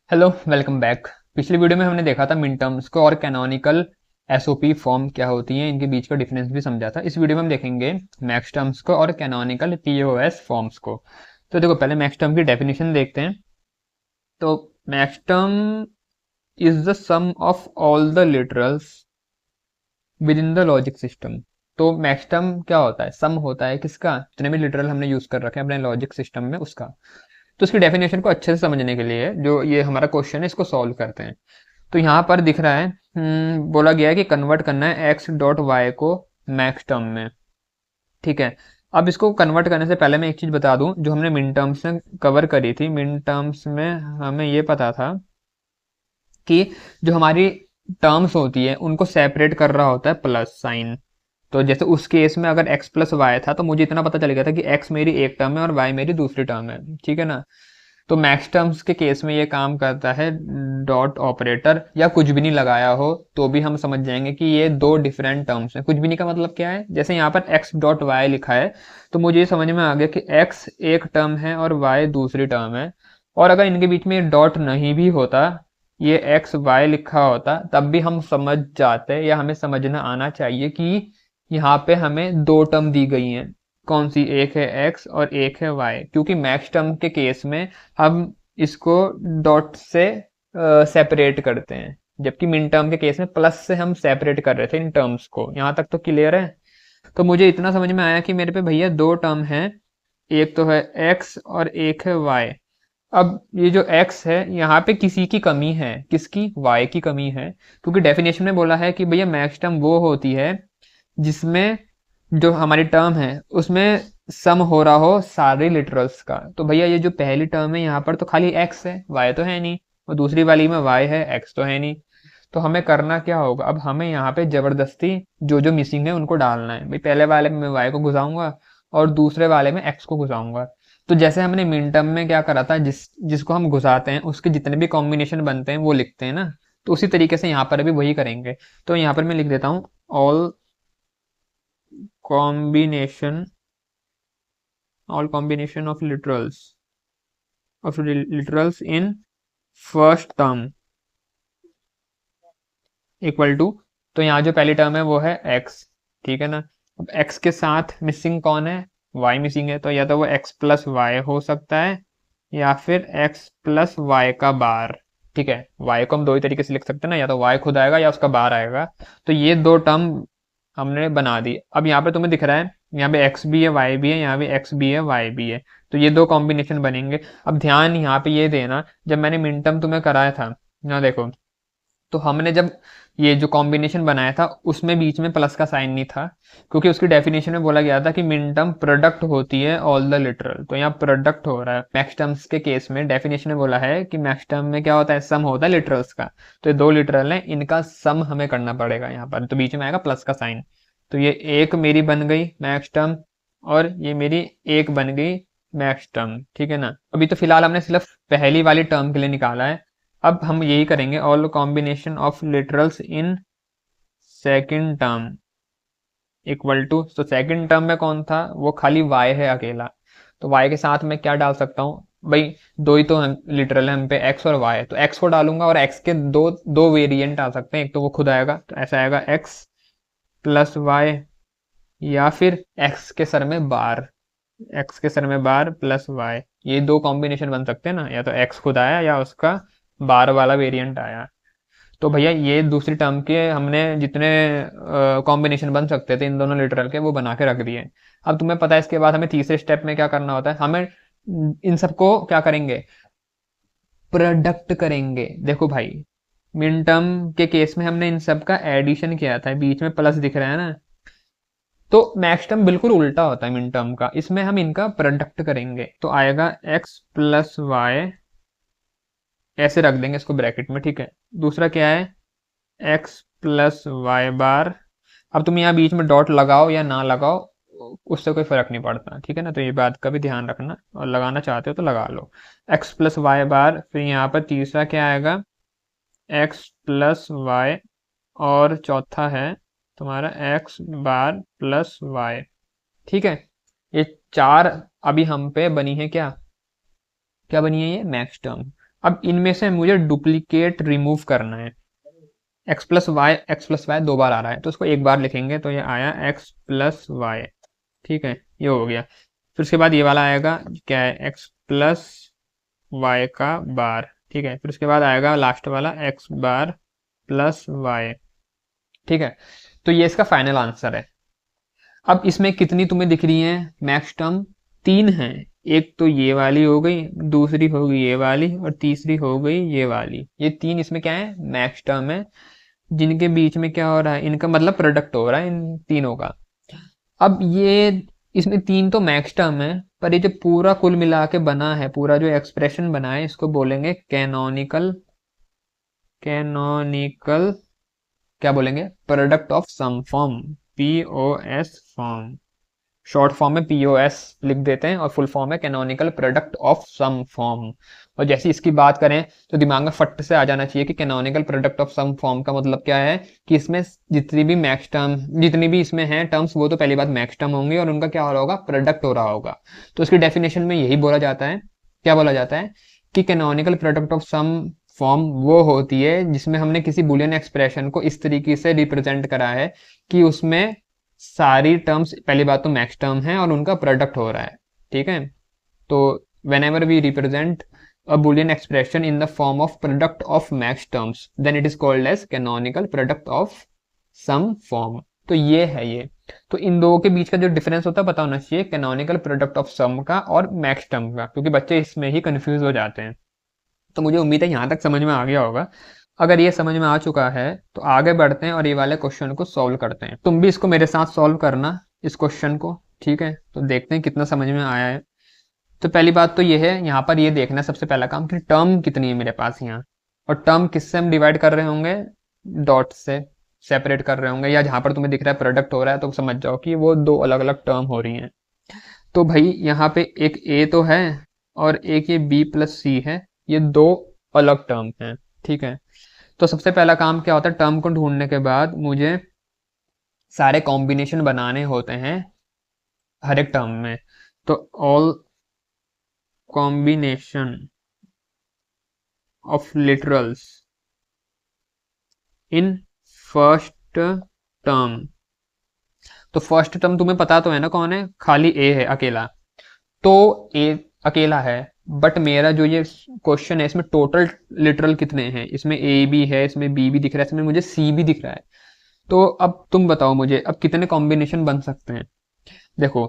Hello, welcome back. पिछली video में हमने देखा था मिन टर्म्स को और कैनोनिकल एसओपी फॉर्म क्या होती है, इनके बीच का डिफरेंस भी समझा था। इस वीडियो में हम देखेंगे मैक्स टर्म्स को और कैनोनिकल टीओएस फॉर्म्स को। तो देखो, पहले मैक्स टर्म की डेफिनेशन देखते हैं। तो max term is the sum of all the literals with in the logic system. तो मैक्स टर्म क्या होता है? सम होता है किसका? जितने भी लिटरल हमने यूज कर रखे हैं अपने लॉजिक सिस्टम में, उसका। तो उसकी डेफिनेशन को अच्छे से समझने के लिए जो ये हमारा क्वेश्चन है, इसको सॉल्व करते हैं। तो यहाँ पर दिख रहा है, बोला गया है कि कन्वर्ट करना है एक्स डॉट वाई को मैक्स टर्म में। ठीक है। अब इसको कन्वर्ट करने से पहले मैं एक चीज बता दूं, जो हमने मिन टर्म्स में कवर करी थी। मिन टर्म्स में हमें ये पता था कि जो हमारी टर्म्स होती है उनको सेपरेट कर रहा होता है प्लस साइन। तो जैसे उस केस में अगर x प्लस वाई था, तो मुझे इतना पता चल गया था कि x मेरी एक टर्म है और y मेरी दूसरी टर्म है। ठीक है ना? तो मैक्स टर्म्स के केस में ये काम करता है डॉट ऑपरेटर, या कुछ भी नहीं लगाया हो तो भी हम समझ जाएंगे कि ये दो डिफरेंट टर्म्स हैं। कुछ भी नहीं का मतलब क्या है? जैसे यहाँ पर x डॉट वाई लिखा है, तो मुझे ये समझ में आ गया कि x एक टर्म है और y दूसरी टर्म है। और अगर इनके बीच में डॉट नहीं भी होता, ये एक्स वाई लिखा होता, तब भी हम समझ जाते, या हमें समझना आना चाहिए कि यहाँ पे हमें दो टर्म दी गई हैं। कौन सी? एक है एक्स और एक है वाई। क्योंकि मैक्स टर्म के केस में हम इसको डॉट से सेपरेट करते हैं, जबकि मिन टर्म के केस में प्लस से हम सेपरेट कर रहे थे इन टर्म्स को। यहाँ तक तो क्लियर है? तो मुझे इतना समझ में आया कि मेरे पे भैया दो टर्म है, एक तो है एक्स और एक है वाई। अब ये जो x है, यहाँ पे किसी की कमी है। किसकी? y की कमी है। क्योंकि डेफिनेशन में बोला है कि भैया मैक्स टर्म वो होती है जिसमें जो हमारी टर्म है उसमें सम हो रहा हो सारे लिटरल्स का। तो भैया ये जो पहली टर्म है यहाँ पर तो खाली x है, y तो है नहीं। और दूसरी वाली में y है, x तो है नहीं। तो हमें करना क्या होगा? अब हमें यहाँ पे जबरदस्ती जो जो मिसिंग है उनको डालना है। भाई पहले वाले में y को घुसाऊंगा और दूसरे वाले में x को घुसाऊंगा। तो जैसे हमने मिन टर्म में क्या करा था, जिसको हम घुसाते हैं उसके जितने भी कॉम्बिनेशन बनते हैं वो लिखते हैं ना। तो उसी तरीके से यहाँ पर भी वही करेंगे। तो यहाँ पर मैं लिख देता हूँ all combination all combination of literals in first term equal to. तो यहाँ जो पहली टर्म है वो है x। ठीक है ना? अब x के साथ मिसिंग कौन है? y मिसिंग है। तो या तो वो x प्लस वाई हो सकता है, या फिर x प्लस वाई का बार। ठीक है, y को हम दो ही तरीके से लिख सकते हैं ना, या तो y खुद आएगा या उसका बार आएगा। तो ये दो टर्म हमने बना दी। अब यहाँ पे तुम्हें दिख रहा है, यहाँ पे x भी है y भी है, यहाँ पे x भी है y भी है। तो ये दो कॉम्बिनेशन बनेंगे। अब ध्यान यहाँ पे ये देना, जब मैंने मिन टर्म तुम्हें कराया था, यहाँ देखो, तो हमने जब ये जो कॉम्बिनेशन बनाया था उसमें बीच में प्लस का साइन नहीं था, क्योंकि उसकी डेफिनेशन में बोला गया था कि मिन टर्म प्रोडक्ट होती है ऑल द लिटरल। तो यहाँ प्रोडक्ट हो रहा है। मैक्स टर्म्स के केस में डेफिनेशन में बोला है कि मैक्स टर्म में क्या होता है? सम होता है लिटरल्स का। तो ये दो लिटरल है, इनका सम हमें करना पड़ेगा यहाँ पर। तो बीच में आएगा प्लस का साइन। तो ये एक मेरी बन गई मैक्स टर्म, और ये मेरी एक बन गई मैक्स टर्म। ठीक है ना? अभी तो फिलहाल हमने सिर्फ पहली वाली टर्म के लिए निकाला है। अब हम यही करेंगे, all combination of literals in second term equal to. तो सेकंड टर्म में कौन था? वो खाली y है अकेला। तो y के साथ मैं क्या डाल सकता हूँ? भाई दो ही तो हम लिटरल है हम पे, x और y। तो x को डालूंगा, और x के दो दो वेरिएंट आ सकते हैं। एक तो वो खुद आएगा, तो ऐसा आएगा x प्लस वाई, या फिर x के सर में बार, x के सर में बार प्लस y। ये दो कॉम्बिनेशन बन सकते हैं ना, या तो x खुद आया या उसका बार वाला वेरिएंट आया। तो भैया ये दूसरी टर्म के हमने जितने कॉम्बिनेशन बन सकते थे इन दोनों लिटरल के, वो बना के रख दिए। अब तुम्हें पता है इसके बाद हमें तीसरे स्टेप में क्या करना होता है? हमें इन सबको क्या करेंगे? प्रोडक्ट करेंगे। देखो भाई, मिन टर्म के केस में हमने इन सब का एडिशन किया था, बीच में प्लस दिख रहा है ना। तो मैक्स टर्म बिल्कुल उल्टा होता है मिन टर्म का, इसमें हम इनका प्रोडक्ट करेंगे। तो आएगा x प्लस वाई, ऐसे रख देंगे इसको ब्रैकेट में। ठीक है। दूसरा क्या है? x प्लस वाई बार। अब तुम यहाँ बीच में डॉट लगाओ या ना लगाओ, उससे कोई फर्क नहीं पड़ता। ठीक है ना? तो ये बात का भी ध्यान रखना, और लगाना चाहते हो तो लगा लो। x प्लस वाई बार, फिर यहाँ पर तीसरा क्या आएगा? x प्लस वाई, और चौथा है तुम्हारा x बार प्लस वाई। ठीक है। ये चार अभी हम पे बनी है क्या? क्या बनी है? ये मैक्स टर्म। अब इनमें से मुझे डुप्लीकेट रिमूव करना है। एक्स प्लस वाई 2 बार आ रहा है तो उसको एक बार लिखेंगे, तो ये आया एक्स प्लस वाई। ठीक है, ये हो गया। फिर उसके बाद ये वाला आएगा, क्या है, एक्स प्लस वाई का बार। ठीक है, फिर उसके बाद आएगा लास्ट वाला एक्स बार प्लस वाई। ठीक है, तो ये इसका फाइनल आंसर है। अब इसमें कितनी तुम्हें दिख रही है मैक्स टर्म? 3 है। एक तो ये वाली हो गई, दूसरी हो गई ये वाली, और तीसरी हो गई ये वाली। ये 3 इसमें क्या है, मैक्स टर्म है, जिनके बीच में क्या हो रहा है, इनका मतलब प्रोडक्ट हो रहा है इन तीनों का। अब ये इसमें 3 तो मैक्स टर्म है, पर ये जो पूरा कुल मिला के बना है, पूरा जो एक्सप्रेशन बना है, इसको बोलेंगे कैनोनिकल। कैनोनिकल क्या बोलेंगे, product of sum form, POS form. Short form में पीओएस लिख देते हैं और फुल फॉर्म है canonical product of sum form. और जैसे इसकी बात करें तो दिमाग में फट से आ जाना चाहिए कि canonical product of sum form का मतलब क्या है, कि इसमें जितनी भी मैक्स टर्म, जितनी भी इसमें हैं टर्म्स, वो तो पहली बात मैक्स टर्म होंगे और उनका क्या हो रहा होगा, प्रोडक्ट हो रहा होगा। तो इसकी डेफिनेशन में यही बोला जाता है, क्या बोला जाता है, कि canonical product of sum form वो होती है जिसमें हमने किसी बुलियन एक्सप्रेशन को इस तरीके से रिप्रेजेंट करा है कि उसमें सारी टर्म्स, पहली बात तो मैक्स टर्म है और उनका प्रोडक्ट हो रहा है। ठीक है, तो whenever we represent a boolean expression in the form of product of max terms, then it is called as canonical product of sum form. तो ये है ये। तो इन दो के बीच का जो डिफरेंस होता है पता होना चाहिए, कैनोनिकल प्रोडक्ट ऑफ सम का और मैक्स टर्म का, क्योंकि बच्चे इसमें ही कंफ्यूज हो जाते हैं। तो मुझे उम्मीद है यहाँ तक समझ में आ गया होगा। अगर ये समझ में आ चुका है तो आगे बढ़ते हैं और ये वाले क्वेश्चन को सॉल्व करते हैं। तुम भी इसको मेरे साथ सॉल्व करना, इस क्वेश्चन को। ठीक है, तो देखते हैं कितना समझ में आया है। तो पहली बात तो ये है, यहाँ पर ये देखना सबसे पहला काम कि टर्म कितनी है मेरे पास यहाँ, और टर्म किससे हम डिवाइड कर रहे होंगे, डॉट से सेपरेट कर रहे होंगे, या जहाँ पर तुम्हें दिख रहा है प्रोडक्ट हो रहा है तो समझ जाओ कि वो दो अलग अलग टर्म हो रही हैं। तो भाई यहाँ पे एक ए तो है और एक ये बी प्लस सी है, ये दो अलग टर्म हैं। ठीक है, तो सबसे पहला काम क्या होता है, टर्म को ढूंढने के बाद मुझे सारे कॉम्बिनेशन बनाने होते हैं हर एक टर्म में। तो all combination of literals in first term. तो फर्स्ट टर्म तुम्हें पता तो है ना कौन है, खाली ए है अकेला। तो ए अकेला है, बट मेरा जो ये क्वेश्चन है इसमें टोटल लिटरल कितने हैं, इसमें ए भी है, इसमें बी भी दिख रहा है, इसमें मुझे सी भी दिख रहा है। तो अब तुम बताओ मुझे, अब कितने कॉम्बिनेशन बन सकते हैं। देखो,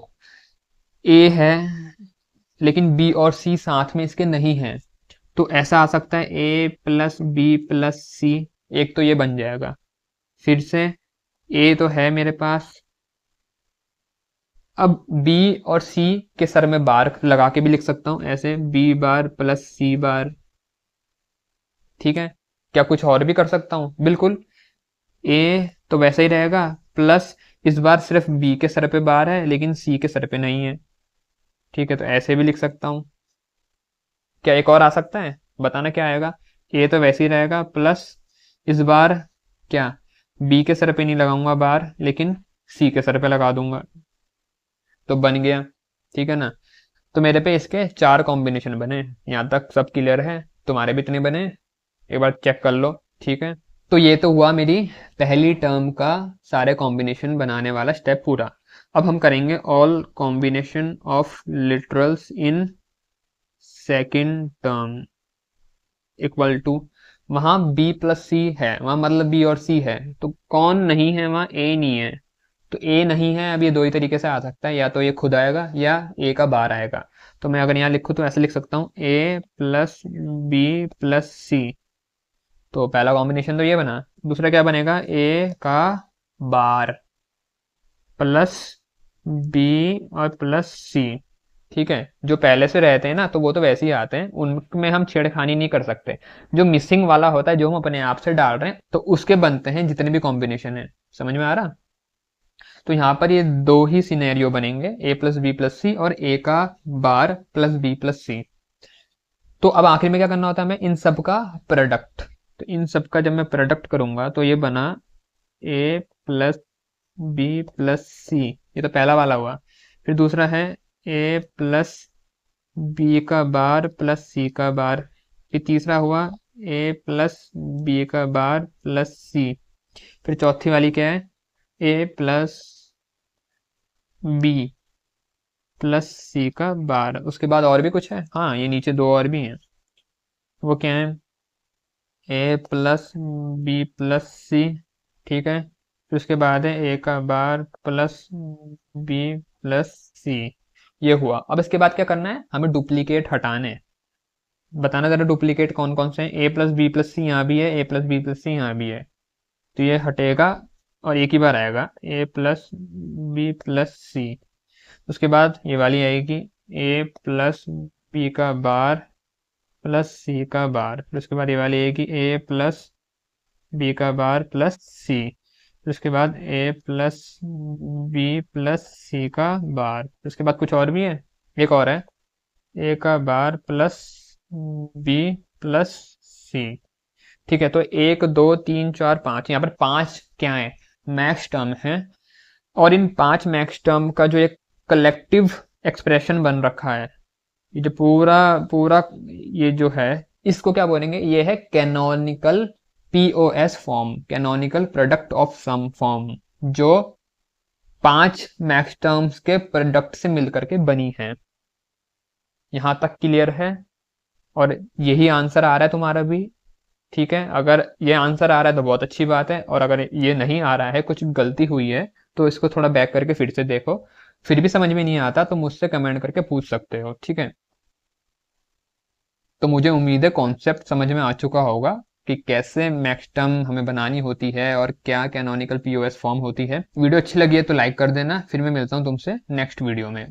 ए है लेकिन बी और सी साथ में इसके नहीं है, तो ऐसा आ सकता है ए प्लस बी प्लस सी, एक तो ये बन जाएगा। फिर से ए तो है मेरे पास, अब बी और सी के सर में बार लगा के भी लिख सकता हूं, ऐसे बी बार प्लस सी बार। ठीक है, क्या कुछ और भी कर सकता हूं? बिल्कुल। ए तो वैसे ही रहेगा, प्लस इस बार सिर्फ बी के सर पे बार है लेकिन सी के सर पे नहीं है। ठीक है, तो ऐसे भी लिख सकता हूं। क्या एक और आ सकता है, बताना क्या आएगा। ए तो वैसे ही रहेगा, प्लस इस बार क्या, बी के सर पे नहीं लगाऊंगा बार लेकिन सी के सर पे लगा दूंगा, तो बन गया। ठीक है ना, तो मेरे पे इसके 4 कॉम्बिनेशन बने। यहाँ तक सब क्लियर है? तुम्हारे भी इतने बने, एक बार चेक कर लो। ठीक है, तो ये तो हुआ मेरी पहली टर्म का सारे कॉम्बिनेशन बनाने वाला स्टेप पूरा। अब हम करेंगे all combination of literals in second term equal to, वहां बी प्लस सी है, वहां मतलब बी और सी है, तो कौन नहीं है वहां, ए नहीं है। तो ए नहीं है, अब ये दो ही तरीके से आ सकता है, या तो ये खुद आएगा या ए का बार आएगा। तो मैं अगर यहाँ लिखूँ तो ऐसे लिख सकता हूँ, ए प्लस बी प्लस सी। तो पहला कॉम्बिनेशन तो ये बना, दूसरा क्या बनेगा, ए का बार प्लस बी और प्लस सी। ठीक है, जो पहले से रहते हैं ना तो वो तो वैसे ही आते हैं, उनमें हम छेड़खानी नहीं कर सकते। जो मिसिंग वाला होता है, जो हम अपने आप से डाल रहे हैं, तो उसके बनते हैं जितने भी कॉम्बिनेशन है। समझ में आ रहा? तो यहाँ पर ये दो ही सिनेरियो बनेंगे, ए प्लस बी प्लस सी और ए का बार प्लस बी प्लस सी। तो अब आखिर में क्या करना होता है, मैं इन सब का प्रोडक्ट। तो इन सब का जब मैं प्रोडक्ट करूंगा तो ये बना ए प्लस बी प्लस सी, ये तो पहला वाला हुआ। फिर दूसरा है ए प्लस बी का बार प्लस सी का बार। फिर तीसरा हुआ ए प्लस बी का बार प्लस सी। फिर चौथी वाली क्या है, ए प्लस बी प्लस सी का बार। उसके बाद और भी कुछ है, हाँ ये नीचे दो और भी हैं, वो क्या है, ए प्लस बी प्लस सी, ठीक है। फिर उसके बाद है ए का बार प्लस बी प्लस सी। ये हुआ। अब इसके बाद क्या करना है, हमें डुप्लीकेट हटाने हैं। बताना जरा डुप्लीकेट कौन कौन से हैं। ए प्लस बी प्लस सी यहाँ भी है, ए प्लस बी प्लस सी यहाँ भी है, तो ये हटेगा और एक ही बार आएगा, ए प्लस बी प्लस सी। उसके बाद ये वाली आएगी, ए प्लस बी का बार प्लस सी का बार। फिर उसके बाद ये वाली आएगी, ए प्लस बी का बार प्लस सी। फिर उसके बाद ए प्लस बी प्लस सी का बार। फिर उसके बाद कुछ और भी है, एक और है, ए का बार प्लस बी प्लस सी। ठीक है, तो एक दो तीन चार पाँच, यहाँ पर पांच क्या है, मैक्स टर्म है। और इन पांच मैक्स टर्म का जो एक कलेक्टिव एक्सप्रेशन बन रखा है, ये जो पूरा पूरा ये जो है, इसको क्या बोलेंगे, ये है canonical POS form, canonical product of sum form, जो पांच मैक्स टर्म्स के प्रोडक्ट से मिलकर के बनी है। यहां तक क्लियर है? और यही आंसर आ रहा है तुम्हारा भी, ठीक है। अगर ये आंसर आ रहा है तो बहुत अच्छी बात है, और अगर ये नहीं आ रहा है, कुछ गलती हुई है, तो इसको थोड़ा बैक करके फिर से देखो। फिर भी समझ में नहीं आता तो मुझसे कमेंट करके पूछ सकते हो, ठीक है। तो मुझे उम्मीद है कॉन्सेप्ट समझ में आ चुका होगा कि कैसे मैक्स टर्म हमें बनानी होती है और क्या कैनोनिकल पीओएस फॉर्म होती है। वीडियो अच्छी लगी है तो लाइक कर देना। फिर मैं मिलता हूँ तुमसे नेक्स्ट वीडियो में।